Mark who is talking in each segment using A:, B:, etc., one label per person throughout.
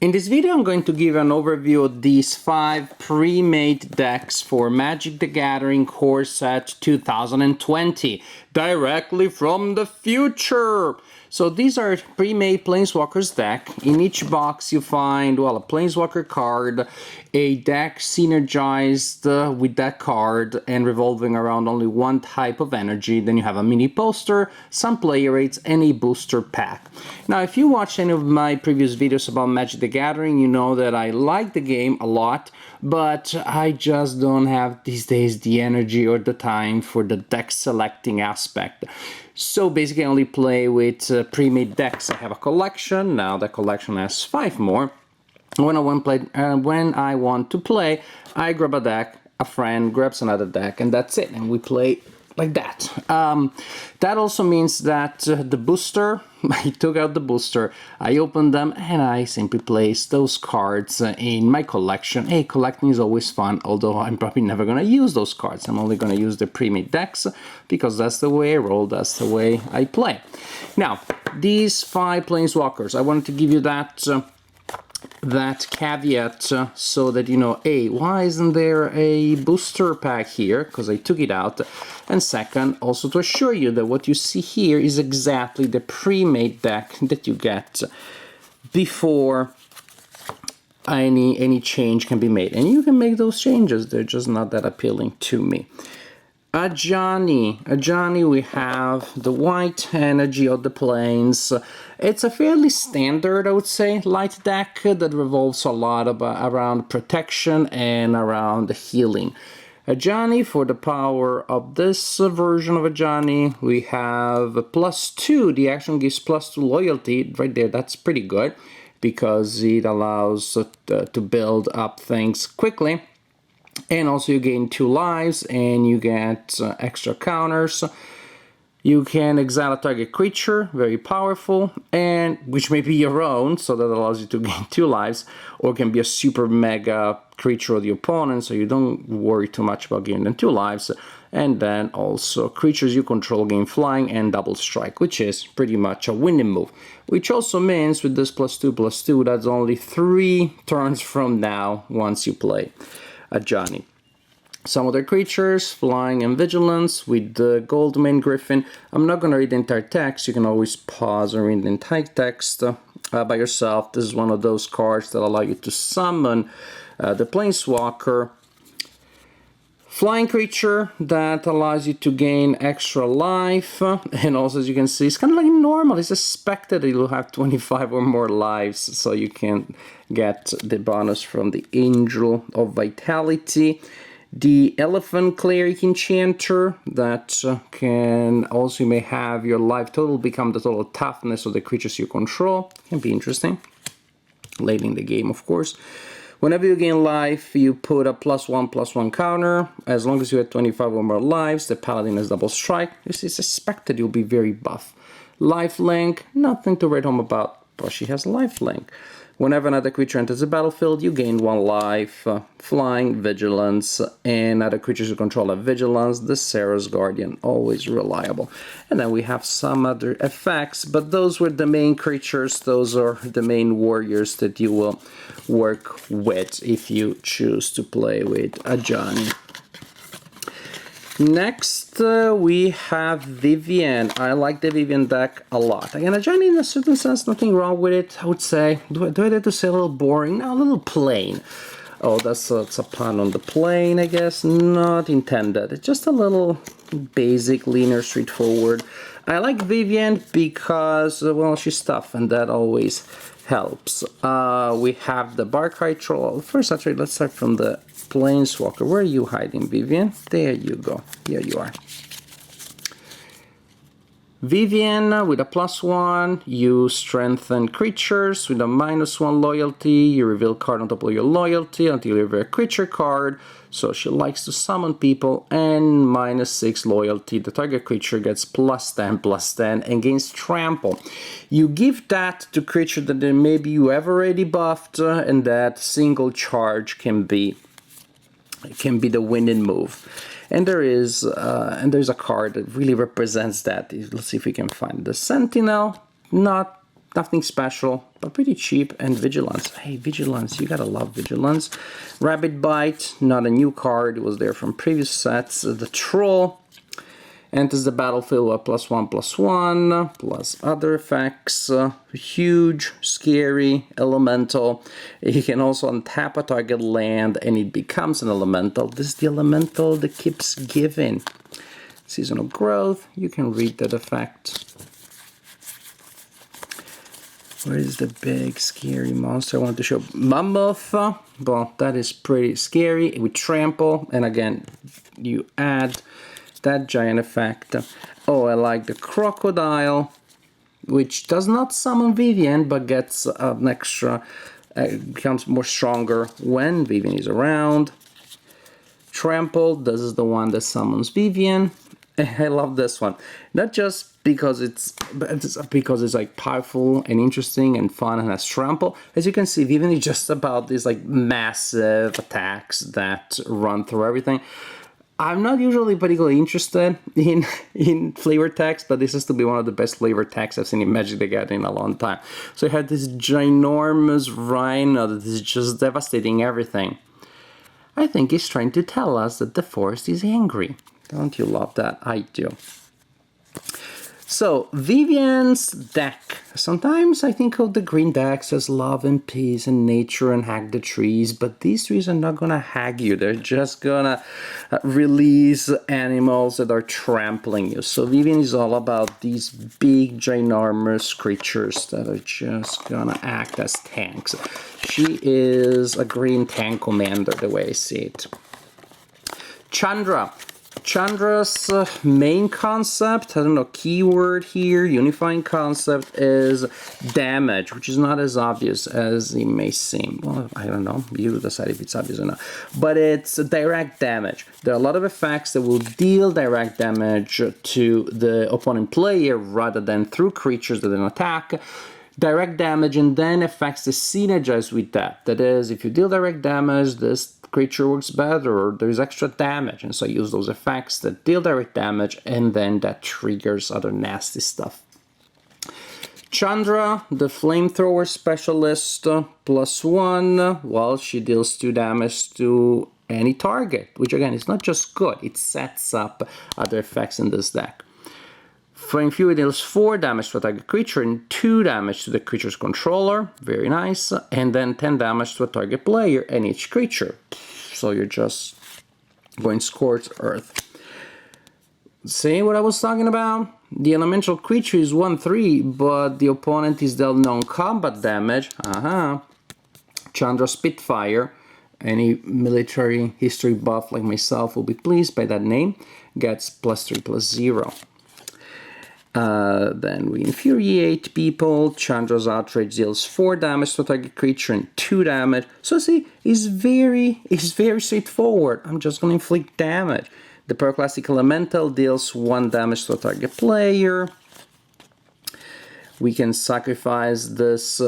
A: In this video, I'm going to give an overview of these 5 pre-made decks for Magic the Gathering Core Set 2020, directly from the future. So these are pre-made Plainswalkers deck. In each box you find, well, a Plainswalker card, a deck synergized with that card and revolving around only one type of energy. Then you have a mini poster, some player rates, and a booster pack. Now, if you watched any of my previous videos about Magic the Gathering, you know that I like the game a lot, but I just don't have these days the energy or the time for the deck selecting aspect. So basically I only play with pre-made decks. I have a collection, now the collection has 5 more. When I want to play, I grab a deck, a friend grabs another deck, and that's it, and we play like that. That also means that the booster, I took out the booster, I opened them, and I simply place those cards in my collection. Hey, collecting is always fun, although I'm probably never going to use those cards. I'm only going to use the pre-made decks, because that's the way I roll, that's the way I play. Now, these 5 Plainswalkers, I wanted to give you that caveat so that you know, A, why isn't there a booster pack here, because I took it out, and second, also to assure you that what you see here is exactly the pre-made deck that you get before any change can be made. And you can make those changes, they're just not that appealing to me. Ajani, we have the white energy of the plains. It's a fairly standard, I would say, light deck that revolves a lot around protection and around healing. Ajani, for the power of this version of Ajani, we have +2. The action gives +2 loyalty. Right there, that's pretty good because it allows to build up things quickly. And also you gain 2 lives and you get extra counters. You can exile a target creature, very powerful, and which may be your own, so that allows you to gain 2 lives, or can be a super mega creature of the opponent, so you don't worry too much about giving them 2 lives. And then also creatures you control gain flying and double strike, which is pretty much a winning move. Which also means with this +2/+2, that's only 3 turns from now once you play Ajani. Some other creatures, flying and vigilance with the Goldmane Griffin. I'm not going to read the entire text, you can always pause and read the entire text by yourself. This is one of those cards that allow you to summon the Plainswalker. Flying creature that allows you to gain extra life, and also as you can see, it's kind of like normal, it's expected that you'll have 25 or more lives, so you can get the bonus from the Angel of Vitality. The Elephant Cleric Enchanter that can also, you may have your life total become the total toughness of the creatures you control. Can be interesting, late in the game of course. Whenever you gain life, you put a +1/+1 counter. As long as you have 25 or more lives, the Paladin has double strike. This is expected you'll be very buff. Lifelink, nothing to write home about, but she has lifelink. Whenever another creature enters the battlefield, you gain 1 life, flying, vigilance, and other creatures you control have vigilance. The Sarah's Guardian, always reliable. And then we have some other effects, but those were the main creatures, those are the main warriors that you will work with if you choose to play with Ajani. Next, we have Vivien. I like the Vivien deck a lot. Again, Ajani, in a certain sense, nothing wrong with it, I would say. Do I dare to say a little boring? No, a little plain. Oh, that's a pun on the plain, I guess. Not intended. It's just a little basic, linear, straightforward. I like Vivien because, well, she's tough, and that always helps. We have the Barkhide Troll. First, actually, let's start from the Plainswalker. Where are you hiding, Vivien? There you go. Here you are. Vivien with a +1, you strengthen creatures. With a -1 loyalty, you reveal card on top of your loyalty until you reveal a creature card. So she likes to summon people. And -6 loyalty, the target creature gets +10/+10 and gains trample. You give that to creature that maybe you have already buffed, and that single charge can be the winning move. And there's a card that really represents that. Let's see if we can find the Sentinel. Not Nothing special, but pretty cheap. And Vigilance. Hey, Vigilance, you gotta love Vigilance. Rabbit Bite, not a new card, it was there from previous sets. The Troll enters the battlefield with +1/+1, plus other effects. Huge, scary, elemental. You can also untap a target land and it becomes an elemental. This is the elemental that keeps giving. Seasonal growth, you can read that effect. Where is the big scary monster I want to show? Mammoth. Well, that is pretty scary. We trample, and again, you add that giant effect. Oh, I like the crocodile, which does not summon Vivien, but gets an extra, becomes more stronger when Vivien is around. Trample, this is the one that summons Vivien. I love this one, not just because it's like powerful and interesting and fun and has trample. As you can see, Vivien is just about these like massive attacks that run through everything. I'm not usually particularly interested in flavor text, but this has to be one of the best flavor texts I've seen in Magic the Gathering in a long time. So I had this ginormous rhino that is just devastating everything. I think he's trying to tell us that the forest is angry. Don't you love that? I do. So, Vivien's deck. Sometimes I think of the green decks as love and peace and nature and hag the trees, but these trees are not gonna hag you. They're just gonna release animals that are trampling you. So Vivien is all about these big, ginormous creatures that are just gonna act as tanks. She is a green tank commander, the way I see it. Chandra. Chandra's main concept, I don't know, keyword here, unifying concept is damage, which is not as obvious as it may seem. Well, I don't know, you decide if it's obvious or not. But it's direct damage. There are a lot of effects that will deal direct damage to the opponent player rather than through creatures that then attack. Direct damage and then effects that synergize with that. That is, if you deal direct damage, this creature works better, or there's extra damage, and so I use those effects that deal direct damage, and then that triggers other nasty stuff. Chandra, the flamethrower specialist, +1, well, she deals 2 damage to any target, which again is not just good, it sets up other effects in this deck. Flame Fury deals 4 damage to a target creature and 2 damage to the creature's controller, very nice, and then 10 damage to a target player and each creature. So you're just going Scorched Earth. See what I was talking about? The elemental creature is 1/3, but the opponent is dealt non-combat damage. Chandra Spitfire. Any military history buff like myself will be pleased by that name. Gets +3/+0. Then we infuriate people. Chandra's outrage deals 4 damage to a target creature and 2 damage. So see, it's very straightforward. I'm just going to inflict damage. The Pyroclastic Elemental deals 1 damage to a target player. We can sacrifice this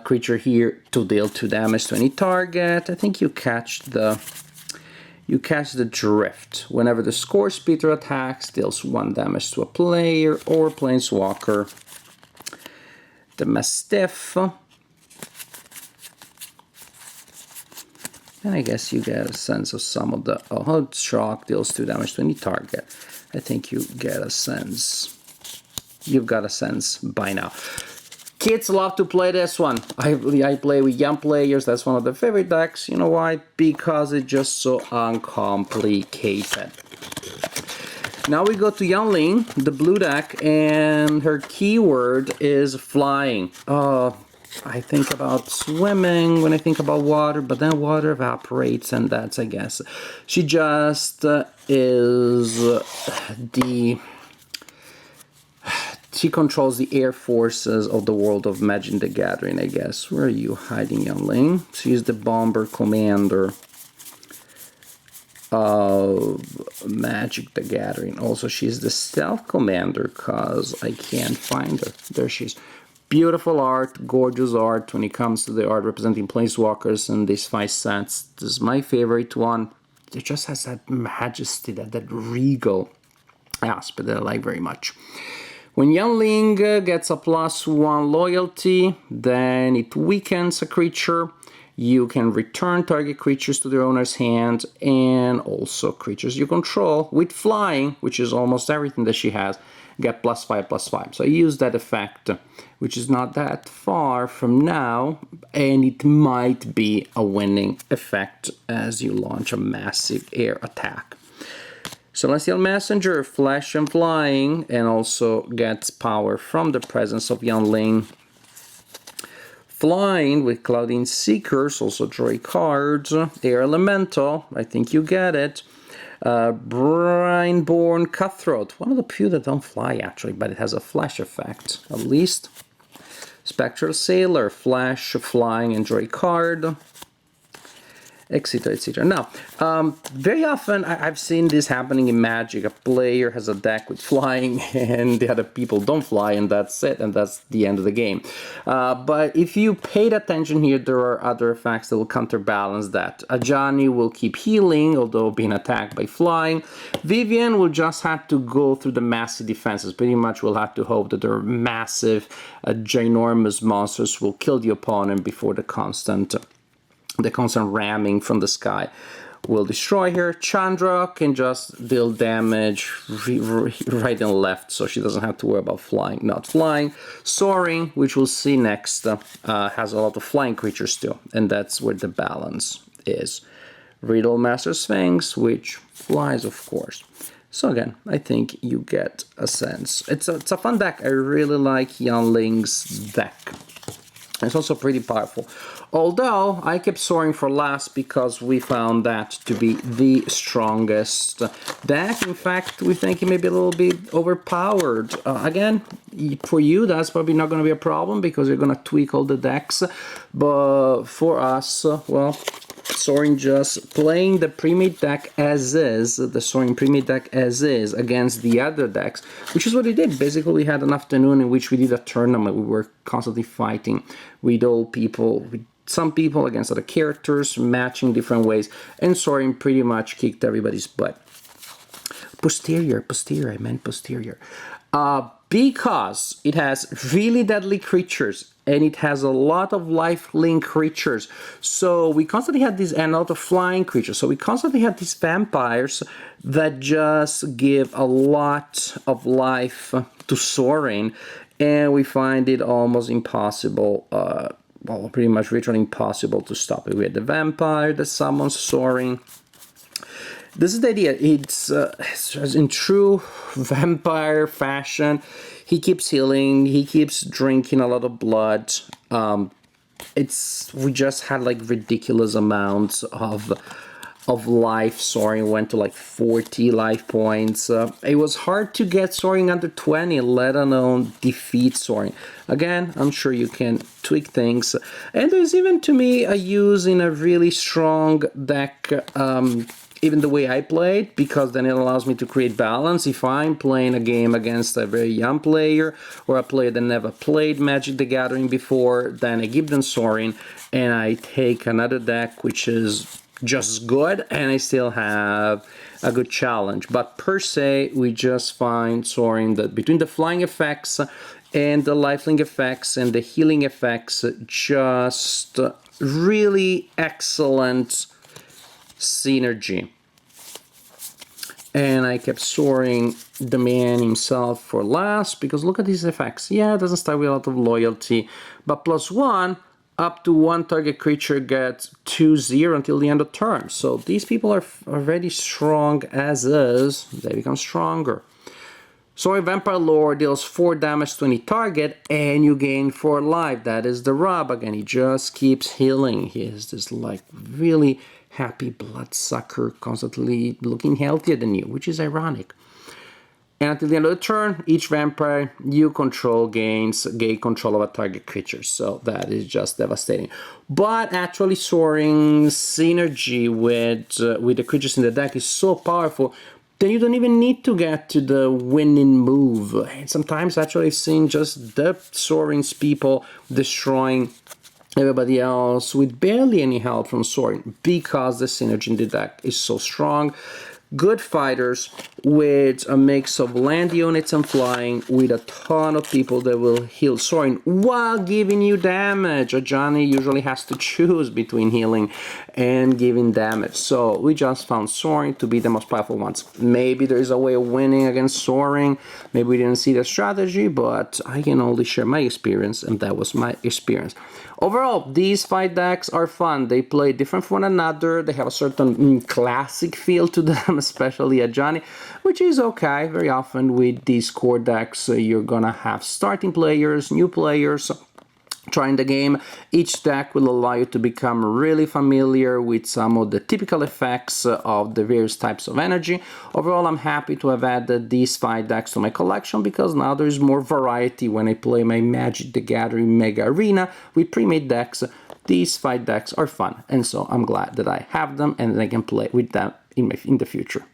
A: creature here to deal 2 damage to any target. I think you catch the drift. Whenever the Score Speeder attacks, deals 1 damage to a player or Plainswalker. The Mastiff. And I guess you get a sense of some of the... Oh, Shock deals 2 damage to any target. I think you get a sense. You've got a sense by now. Kids love to play this one. I play with young players. That's one of their favorite decks. You know why? Because it's just so uncomplicated. Now we go to Yanling, the blue deck, and her keyword is flying. I think about swimming when I think about water, but then water evaporates, and that's, I guess. She just is the... She controls the air forces of the world of Magic the Gathering, I guess. Where are you hiding, Youngling? She's the bomber commander of Magic the Gathering. Also, she's the stealth commander because I can't find her. There she is. Beautiful art, gorgeous art when it comes to the art representing Planeswalkers in these 5 sets. This is my favorite one. It just has that majesty, that regal aspect that I like very much. When Yanling gets a +1 loyalty, then it weakens a creature. You can return target creatures to their owner's hand and also creatures you control with flying, which is almost everything that she has, get +5/+5. So I use that effect, which is not that far from now, and it might be a winning effect as you launch a massive air attack. Celestial Messenger, flash and flying, and also gets power from the presence of Youngling. Flying with Clouding Seekers, also draw a card. Air Elemental, I think you get it. Brineborn Cutthroat, one of the few that don't fly actually, but it has a flash effect at least. Spectral Sailor, flash, flying, and draw a card. Etc, etc. Now, very often I've seen this happening in Magic. A player has a deck with flying and the other people don't fly, and that's it, and that's the end of the game. But if you paid attention here, there are other effects that will counterbalance that. Ajani will keep healing, although being attacked by flying. Vivien will just have to go through the massive defenses. Pretty much we'll have to hope that their massive, ginormous monsters will kill the opponent before the constant ramming from the sky will destroy her. Chandra can just deal damage right and left, so she doesn't have to worry about flying, not flying. Soaring, which we'll see next, has a lot of flying creatures too, and that's where the balance is. Riddle Master Sphinx, which flies, of course. So again, I think you get a sense. It's a fun deck. I really like Yanling's deck. It's also pretty powerful. Although I kept Soaring for last because we found that to be the strongest deck. In fact, we think it may be a little bit overpowered. Again, for you, that's probably not going to be a problem because you're going to tweak all the decks. But for us, well, Sorin just playing the pre-made deck as is, the Sorin pre-made deck as is, against the other decks, which is what we did. Basically, we had an afternoon in which we did a tournament. We were constantly fighting with all people, with some people against other characters, matching different ways, and Sorin pretty much kicked everybody's butt. Posterior, I meant posterior. Because it has really deadly creatures and it has a lot of lifelink creatures. So we constantly had these, and a lot of flying creatures. So we constantly had these vampires that just give a lot of life to Sorin, and we find it almost impossible, well, pretty much literally impossible to stop it. We had the vampire that summons Sorin. This is the idea. It's in true vampire fashion. He keeps healing. He keeps drinking a lot of blood. We just had like ridiculous amounts of life. Soaring went to like 40 life points. It was hard to get Soaring under 20, let alone defeat Soaring. Again, I'm sure you can tweak things. And there's even, to me, a use in a really strong deck, even the way I play it, because then it allows me to create balance. If I'm playing a game against a very young player or a player that never played Magic the Gathering before, then I give them Sorin and I take another deck which is just as good and I still have a good challenge. But per se, we just find Sorin that between the flying effects and the lifelink effects and the healing effects, just really excellent synergy. And I kept Soaring the man himself for last because look at these effects. Yeah, it doesn't start with a lot of loyalty, but +1 up to one target creature gets 2/0 until the end of turn. So these people are already strong as is. They become stronger. Sorin Vampire Lord deals 4 damage to any target and you gain 4 life. That is the rub. Again, he just keeps healing. He is this like really happy bloodsucker, constantly looking healthier than you, which is ironic. And until the end of the turn, each vampire you control gains control of a target creature. So that is just devastating. But actually, Soaring's synergy with the creatures in the deck is so powerful that you don't even need to get to the winning move. And sometimes actually I've seen just the Soaring's people destroying everybody else with barely any help from Sorin because the synergy in the deck is so strong. good fighters with a mix of land units and flying, with a ton of people that will heal Sorin while giving you damage. Ajani usually has to choose between healing and giving damage, so we just found Sorin to be the most powerful ones. Maybe there is a way of winning against Soaring, maybe we didn't see the strategy, but I can only share my experience, and that was my experience. Overall, these 5 decks are fun. They play different from one another. They have a certain classic feel to them, especially Ajani, which is okay. Very often with these core decks, you're gonna have starting players, new players, trying the game. Each deck will allow you to become really familiar with some of the typical effects of the various types of energy. Overall, I'm happy to have added these 5 decks to my collection, because now there's more variety when I play my Magic the Gathering Mega Arena with pre-made decks. These 5 decks are fun, and so I'm glad that I have them and I can play with them in the future.